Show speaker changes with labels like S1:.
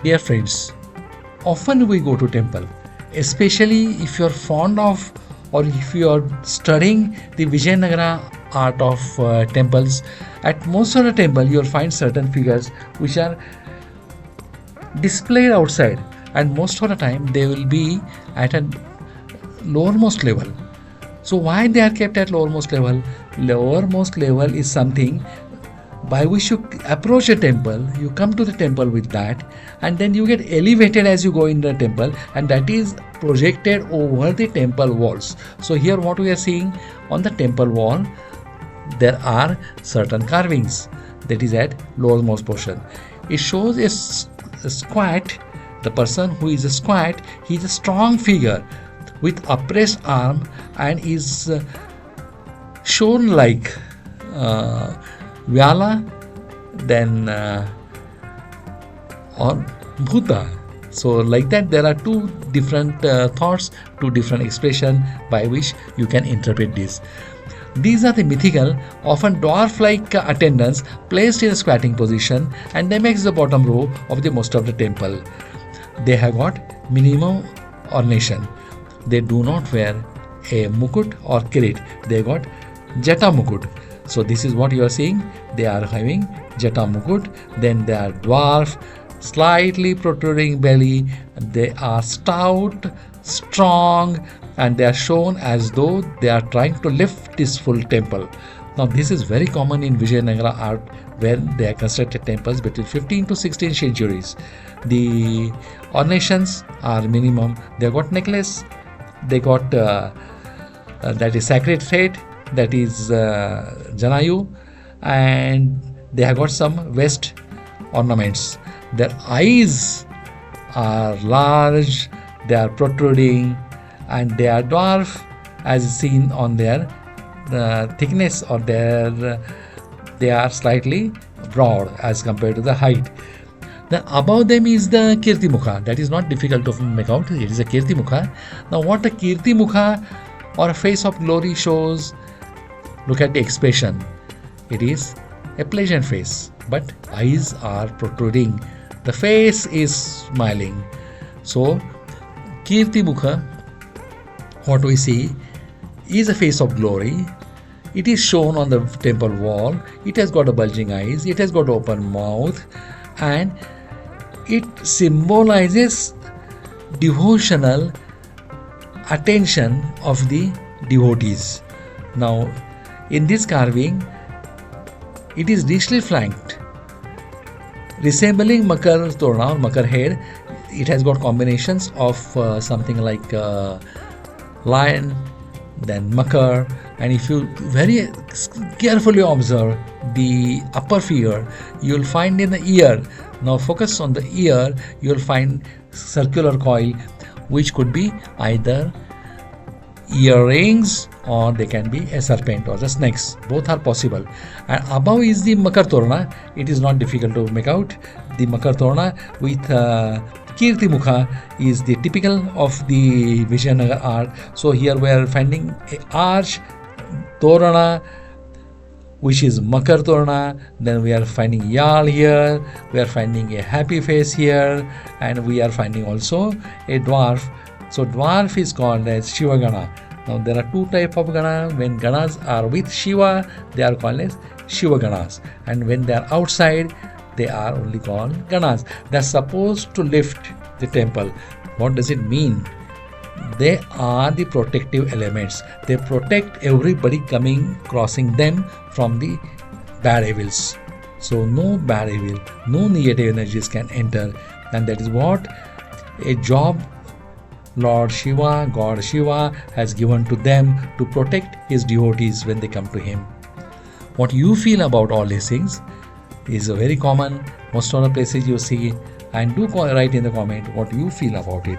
S1: Dear friends, often we go to temple, especially if you are fond of or if you are studying the Vijayanagara art of temples. At most of the temple, you will find certain figures which are displayed outside, and most of the time they will be at a lowermost level. So why they are kept at lowermost level? Lowermost level is something by which you approach a temple, you come to the temple with that, and then you get elevated as you go in the temple, and that is projected over the temple walls. So here what we are seeing on the temple wall, there are certain carvings that is at lowermost portion. It shows a squat. The person who is a squat, he is a strong figure with upraised arm and is shown like Vyala, then or Bhuta. So like that, there are two different thoughts, two different expression by which you can interpret this. These are the mythical, often dwarf-like attendants placed in a squatting position, and they make the bottom row of the most of the temple. They have got minimum ornation. They do not wear a mukut or kirit. They got jata mukut. So this is what you are seeing. They are having jata mukut. Then they are dwarf, slightly protruding belly. They are stout, strong, and they are shown as though they are trying to lift this full temple. Now this is very common in Vijayanagara art when they are constructed temples between 15 to 16 centuries. The ornations are minimum. They got necklace. They got that is sacred thread, that is Janayu, and they have got some waist ornaments. Their eyes are large, they are protruding, and they are dwarf as seen on their thickness, or they are slightly broad as compared to the height. Then above them is the Kirti Mukha. That is not difficult to make out. It is a Kirti Mukha. Now what a Kirti Mukha or a face of glory shows, look at the expression. It is a pleasant face, but eyes are protruding. The face is smiling. So Kirti Mukha, what we see, is a face of glory. It is shown on the temple wall. It has got a bulging eyes. It has got open mouth, and it symbolizes devotional attention of the devotees. Now, in this carving, it is richly flanked, resembling Makar Torna or Makar head. It has got combinations of something like lion, then Makar, and if you very carefully observe the upper figure, you will find in the ear. Now focus on the ear, you will find circular coil, which could be either earrings or they can be a serpent or the snakes. Both are possible. And above is the Makar Torna. It is not difficult to make out. The Makar Torna with Kirti Mukha is the typical of the Vijayanagara art. So here we are finding a arch Torana, which is Makar Torna. Then we are finding Yal here. We are finding a happy face here, and we are finding also a dwarf. So dwarf is called as Shiva Gana. Now there are two types of Gana. When Ganas are with Shiva, they are called as Shiva Ganas, and when they are outside, they are only called Ganas. They are supposed to lift the temple. What does it mean? They are the protective elements. They protect everybody crossing them from the bad evils. So no bad evil, no negative energies can enter, and that is what a job Lord Shiva, God Shiva, has given to them to protect his devotees when they come to him. What you feel about all these things is very common. Most of the places you see, and do write in the comment what you feel about it.